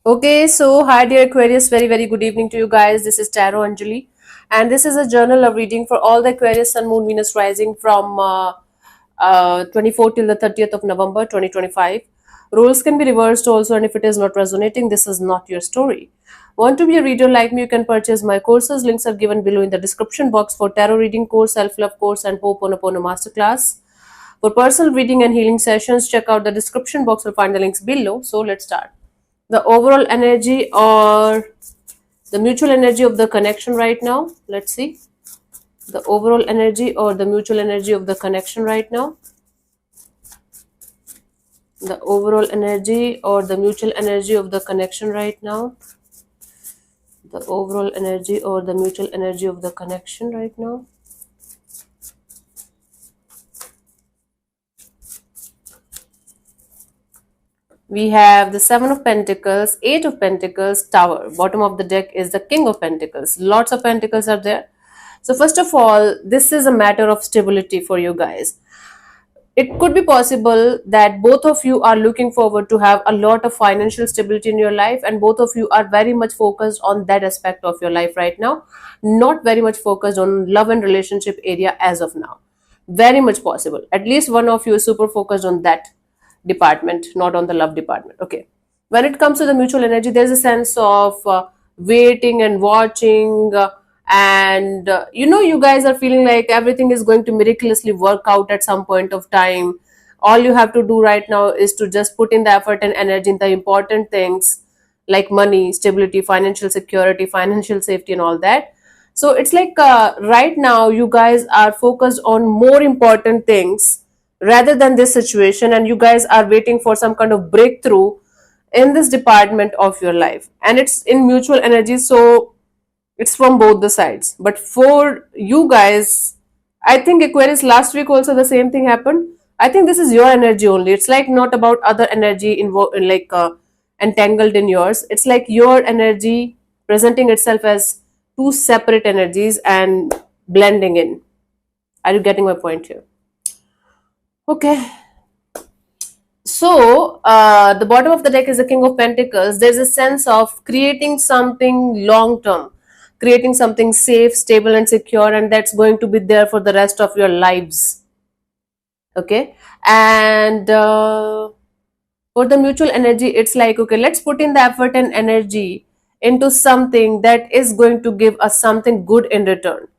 Okay, so hi dear Aquarius, very good evening to you guys. This is Tarot Anjali, and this is a journal of reading for all the Aquarius Sun, Moon, Venus rising from 24 till the 30th of November 2025. Rules can be reversed also, and if it is not resonating, this is not your story. Want to be a reader like me? You can purchase my courses. Links are given below in the description box for tarot reading course, self-love course, and Ho'oponopono masterclass. For personal reading and healing sessions, check out the description box. You'll find the links below. So let's start. The overall energy or the mutual energy of the connection right now. Let's see. The overall energy or the mutual energy of the connection right now. The overall energy or the mutual energy of the connection right now. The overall energy or the mutual energy of the connection right now. We have the Seven of Pentacles, Eight of Pentacles, Tower. Bottom of the deck is the King of Pentacles. Lots of Pentacles are there. So first of all, this is a matter of stability for you guys. It could be possible that both of you are looking forward to have a lot of financial stability in your life, and both of you are very much focused on that aspect of your life right now, not very much focused on love and relationship area as of now. Very much possible. At least one of you is super focused on that department, not on the love department. Okay. When it comes to the mutual energy, there's a sense of waiting and watching, and you guys are feeling like everything is going to miraculously work out at some point of time. All you have to do right now is to just put in the effort and energy in the important things like money, stability, financial security, financial safety, and all that. So it's like right now you guys are focused on more important things rather than this situation, and you guys are waiting for some kind of breakthrough in this department of your life, and it's in mutual energy, so it's from both the sides. But for you guys, I think Aquarius, last week also the same thing happened. I think this is your energy only. It's like not about other energy involved, like entangled in yours. It's like your energy presenting itself as two separate energies and blending in. Are you getting my point here? Okay. So, the bottom of the deck is the King of Pentacles. There's a sense of creating something long term, creating something safe, stable, and secure, and that's going to be there for the rest of your lives. Okay. And for the mutual energy, it's like, okay, let's put in the effort and energy into something that is going to give us something good in return.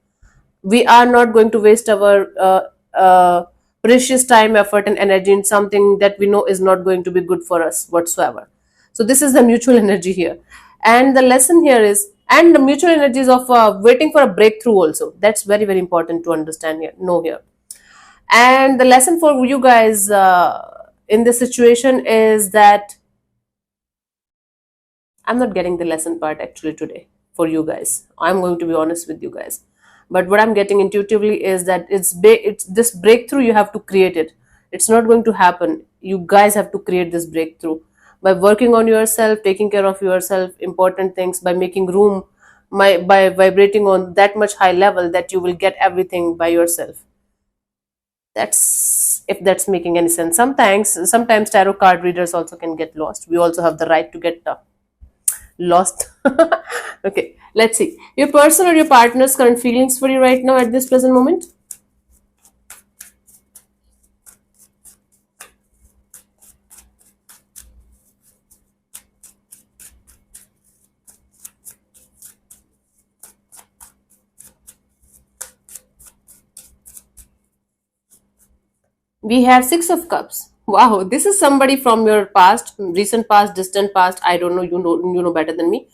We are not going to waste our precious time, effort, and energy in something that we know is not going to be good for us whatsoever. So this is the mutual energy here, and the lesson here is, and the mutual energies of waiting for a breakthrough also. That's very important to understand here, know here. And the lesson for you guys in this situation is that I'm not getting the lesson part actually today for you guys. I'm going to be honest with you guys. But what I'm getting intuitively is that it's this breakthrough, you have to create it. It's not going to happen. You guys have to create this breakthrough by working on yourself, taking care of yourself, important things, by making room, by vibrating on that much high level that you will get everything by yourself. That's, if that's making any sense. Sometimes tarot card readers also can get lost. We also have the right to get lost. Okay, let's see your person or your partner's current feelings for you right now at this present moment. We have Six of Cups. Wow, this is somebody from your past, recent past, distant past. I don't know, you know better than me.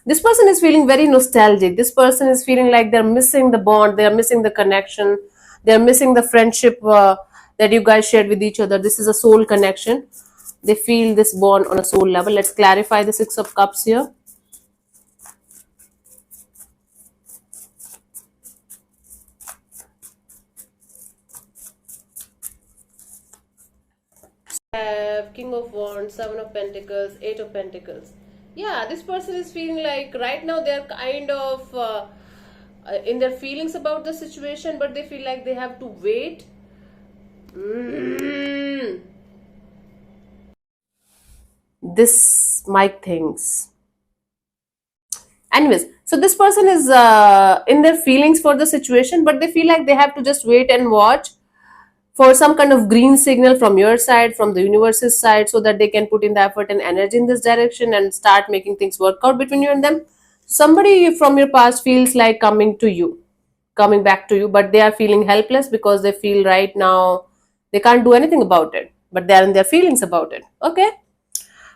This person is feeling very nostalgic. This person is feeling like they're missing the bond, they're missing the connection, they're missing the friendship that you guys shared with each other. This is a soul connection. They feel this bond on a soul level. Let's clarify the Six of Cups here. Have King of Wands, Seven of Pentacles, Eight of Pentacles. Yeah, this person is feeling like right now they're kind of in their feelings about the situation, but they feel like they have to wait. This Mike thinks. Anyways, so this person is in their feelings for the situation, but they feel like they have to just wait and watch for some kind of green signal from your side, from the universe's side, so that they can put in the effort and energy in this direction and start making things work out between you and them. Somebody from your past feels like coming to you, coming back to you, but they are feeling helpless because they feel right now they can't do anything about it, but they are in their feelings about it. Okay,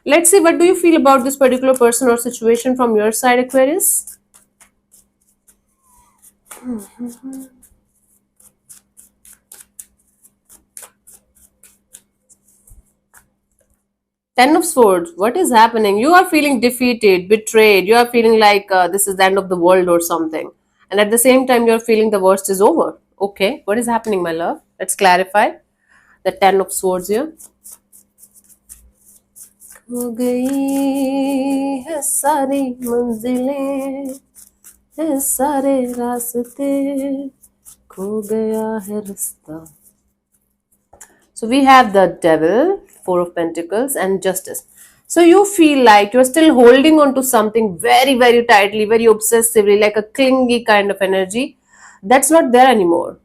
let's see, what do you feel about this particular person or situation from your side, Aquarius? Ten of Swords, what is happening? You are feeling defeated, betrayed. You are feeling like this is the end of the world or something. And at the same time, you are feeling the worst is over. Okay, what is happening, my love? Let's clarify. The Ten of Swords here. खो गई है सारी मंजिलें, है सारे रास्ते, खो गया है रास्ता. So we have the Devil, Four of Pentacles, and Justice. So you feel like you're still holding on to something very, very tightly, very obsessively, like a clingy kind of energy. That's not there anymore.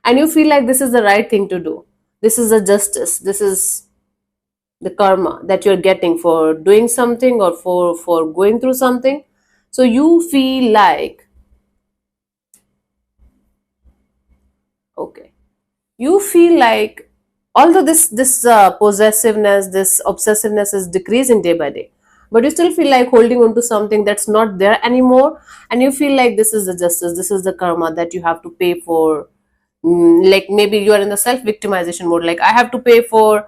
And you feel like this is the right thing to do. This is the justice. This is the karma that you're getting for doing something or for going through something. So you feel like, okay, you feel like, although this possessiveness, this obsessiveness is decreasing day by day, but you still feel like holding on to something that's not there anymore, and you feel like this is the justice, this is the karma that you have to pay for. Like maybe you are in the self victimization mode, like I have to pay for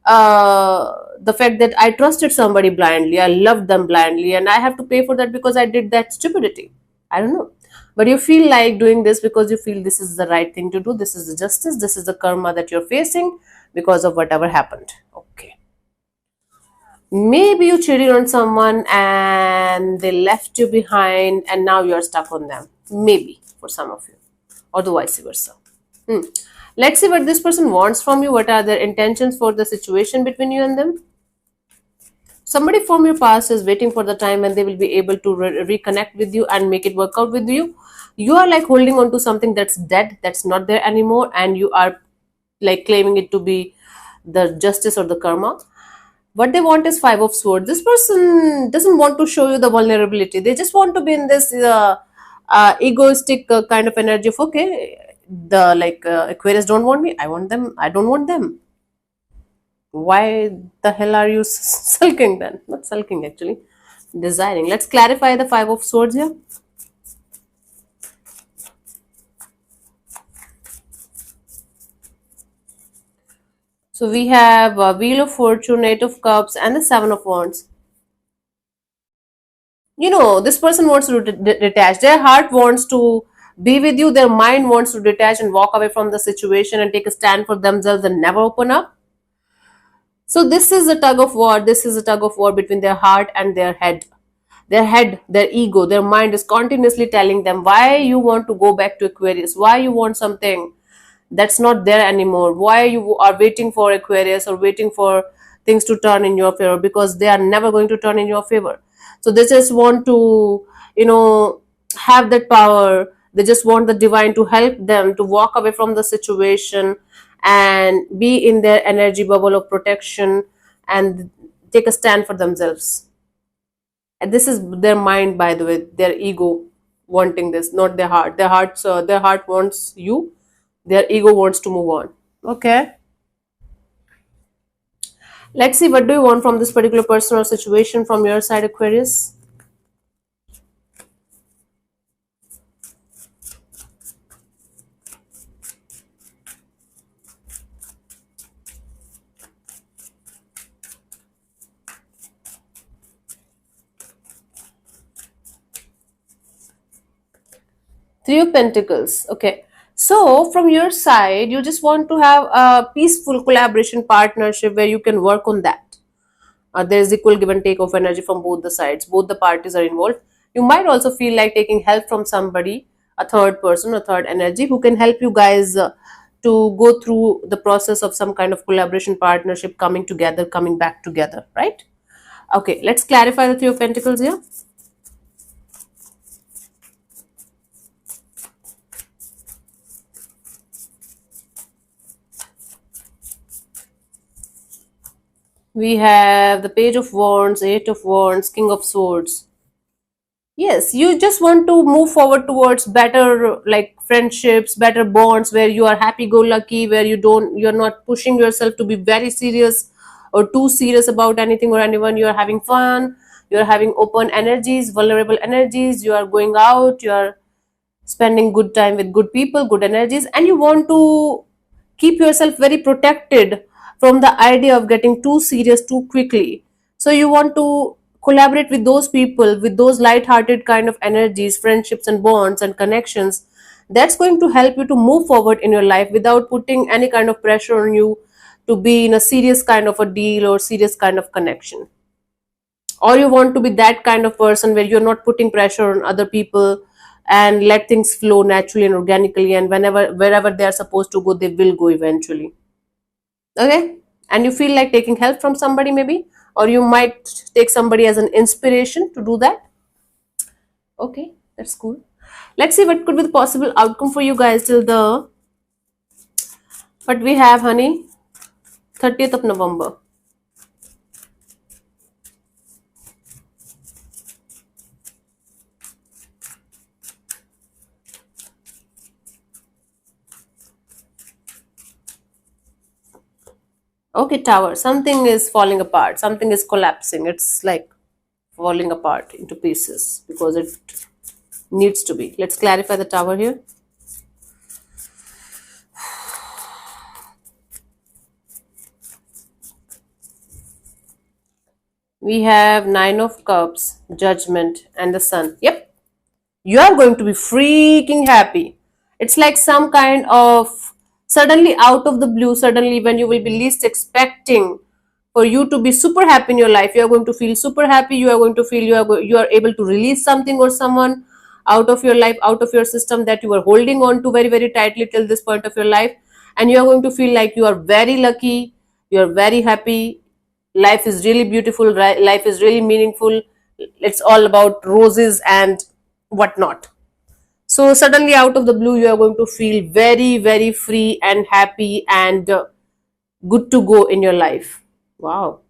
the fact that I trusted somebody blindly, I loved them blindly, and I have to pay for that because I did that stupidity. I don't know, but you feel like doing this because you feel this is the right thing to do, this is the justice, this is the karma that you're facing because of whatever happened. Okay, maybe you cheated on someone and they left you behind and now you're stuck on them, maybe for some of you, or the vice versa. Hmm. Let's see what this person wants from you. What are their intentions for the situation between you and them? Somebody from your past is waiting for the time when they will be able to reconnect with you and make it work out with you. You are like holding on to something that's dead, that's not there anymore, and you are like claiming it to be the justice or the karma. What they want is Five of Swords. This person doesn't want to show you the vulnerability. They just want to be in this egoistic kind of energy of, okay, the like Aquarius don't want me, I want them, I don't want them. Why the hell are you sulking then? Not sulking, actually, desiring. Let's clarify the Five of Swords here. So we have Wheel of Fortune, Eight of Cups, and the Seven of Wands. You know, this person wants to detach. Their heart wants to be with you. Their mind wants to detach and walk away from the situation and take a stand for themselves and never open up. So this is a tug of war. This is a tug of war between their heart and their head. Their head, their ego, their mind is continuously telling them why you want to go back to Aquarius, why you want something that's not there anymore, why you are waiting for Aquarius or waiting for things to turn in your favor, because they are never going to turn in your favor. So they just want to, have that power. They just want the divine to help them to walk away from the situation and be in their energy bubble of protection and take a stand for themselves. And this is their mind, by the way, their ego wanting this, not their heart. Their heart wants you, their ego wants to move on. Okay, let's see, what do you want from this particular person or situation from your side, Aquarius? Three of Pentacles. Okay. So from your side, you just want to have a peaceful collaboration partnership where you can work on that. There is equal give and take of energy from both the sides. Both the parties are involved. You might also feel like taking help from somebody, a third person, a third energy who can help you guys to go through the process of some kind of collaboration, partnership, coming together, coming back together, right? Okay, let's clarify the Three of Pentacles here. We have the Page of Wands, Eight of Wands, King of Swords. Yes, you just want to move forward towards better, like friendships, better bonds, where you are happy go lucky, where you're not pushing yourself to be very serious or too serious about anything or anyone. You're having fun, you're having open energies, vulnerable energies, you are going out, you are spending good time with good people, good energies, and you want to keep yourself very protected from the idea of getting too serious too quickly. So you want to collaborate with those people with those light-hearted kind of energies, friendships and bonds and connections. That's going to help you to move forward in your life without putting any kind of pressure on you to be in a serious kind of a deal or serious kind of connection. Or you want to be that kind of person where you're not putting pressure on other people and let things flow naturally and organically, and wherever they are supposed to go, they will go eventually. Okay, and you feel like taking help from somebody maybe, or you might take somebody as an inspiration to do that. Okay, that's cool. Let's see what could be the possible outcome for you guys till the what we have, honey. 30th of November. Okay, Tower. Something is falling apart. Something is collapsing. It's like falling apart into pieces because it needs to be. Let's clarify the Tower here. We have Nine of Cups, Judgment, and the Sun. Yep, you are going to be freaking happy. It's like some kind of suddenly out of the blue, suddenly when you will be least expecting for you to be super happy in your life, you are going to feel super happy. You are going to feel you are able to release something or someone out of your life, out of your system that you were holding on to very, very tightly till this point of your life. And you are going to feel like you are very lucky, you are very happy. Life is really beautiful, life is really meaningful. It's all about roses and whatnot. So suddenly out of the blue, you are going to feel very, very free and happy and good to go in your life. Wow.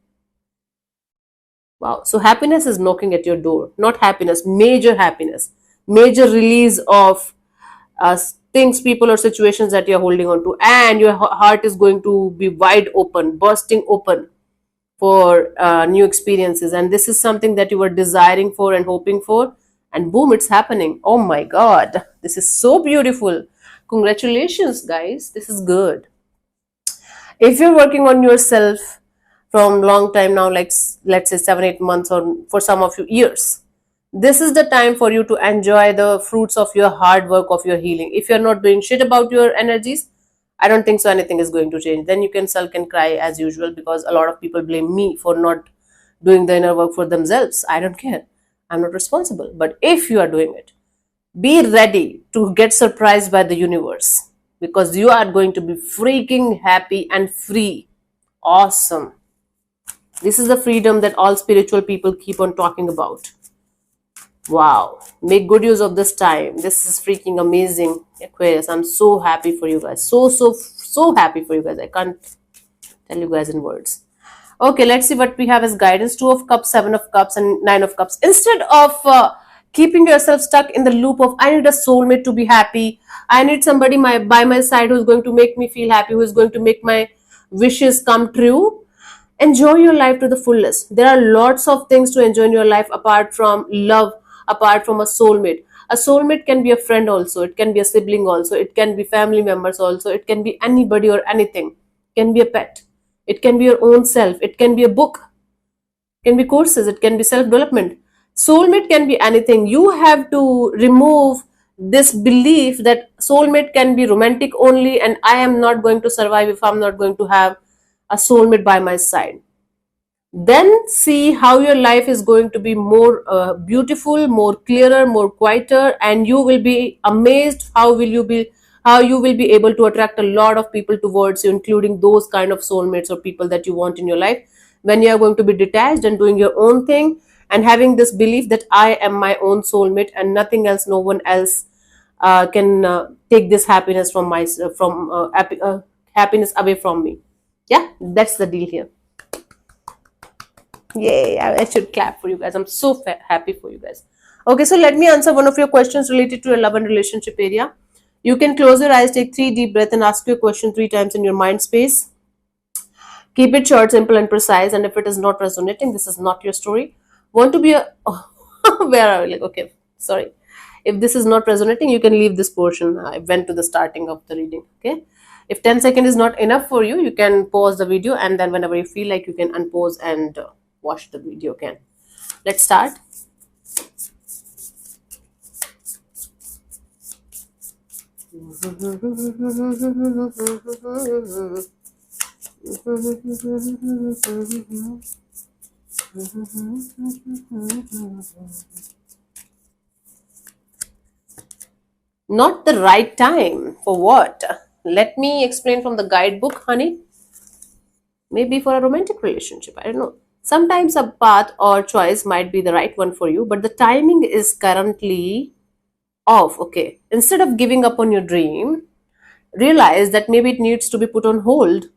Wow. So happiness is knocking at your door. Not happiness, major happiness. Major release of things, people or situations that you're holding on to. And your heart is going to be wide open, bursting open for new experiences. And this is something that you were desiring for and hoping for. And boom, it's happening. Oh my God. This is so beautiful. Congratulations, guys. This is good. If you're working on yourself from long time now, like let's say 7-8 months, or for some of you years, this is the time for you to enjoy the fruits of your hard work, of your healing. If you're not doing shit about your energies, I don't think so anything is going to change. Then you can sulk and cry as usual, because a lot of people blame me for not doing the inner work for themselves. I don't care, I'm not responsible. But if you are doing it, be ready to get surprised by the universe, because you are going to be freaking happy and free. Awesome. This is the freedom that all spiritual people keep on talking about. Wow. Make good use of this time. This is freaking amazing, Aquarius. I'm so happy for you guys. So happy for you guys. I can't tell you guys in words. Okay, let's see what we have as guidance. 2 of Cups, 7 of Cups, and 9 of Cups. Instead of keeping yourself stuck in the loop of I need a soulmate to be happy, I need somebody by my side who's going to make me feel happy, who's going to make my wishes come true, enjoy your life to the fullest. There are lots of things to enjoy in your life apart from love, apart from a soulmate. A soulmate can be a friend also, it can be a sibling also, it can be family members also, it can be anybody or anything. It can be a pet, it can be your own self, it can be a book, it can be courses, it can be self-development. Soulmate can be anything. You have to remove this belief that soulmate can be romantic only, and I am not going to survive if I'm not going to have a soulmate by my side. Then see how your life is going to be more beautiful, more clearer, more quieter, and you will be amazed how will you be how you will be able to attract a lot of people towards you, including those kind of soulmates or people that you want in your life, when you are going to be detached and doing your own thing, and having this belief that I am my own soulmate and nothing else, no one else can take this happiness from my happiness away from me. Yeah, that's the deal here. Yay, I should clap for you guys. I'm so happy for you guys. Okay, so let me answer one of your questions related to your love and relationship area. You can close your eyes, take 3 deep breaths, and ask your question 3 times in your mind space. Keep it short, simple, and precise. And if it is not resonating, this is not your story. Want to be a where are we? Like, okay, sorry. If this is not resonating, you can leave this portion. I went to the starting of the reading. Okay. If 10 seconds is not enough for you, you can pause the video, and then whenever you feel like, you can unpause and watch the video again. Let's start. Not the right time. For what? Let me explain from the guidebook, honey. Maybe for a romantic relationship. I don't know. Sometimes a path or choice might be the right one for you, but the timing is currently off. Okay. Instead of giving up on your dream, realize that maybe it needs to be put on hold,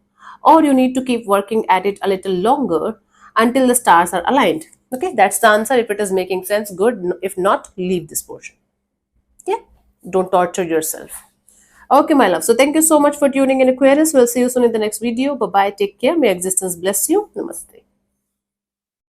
or you need to keep working at it a little longer until the stars are aligned. Okay. That's the answer. If it is making sense, good. If not, leave this portion. Yeah. Don't torture yourself. Okay, my love. So thank you so much for tuning in, Aquarius. We'll see you soon in the next video. Bye bye. Take care. May existence bless you. Namaste.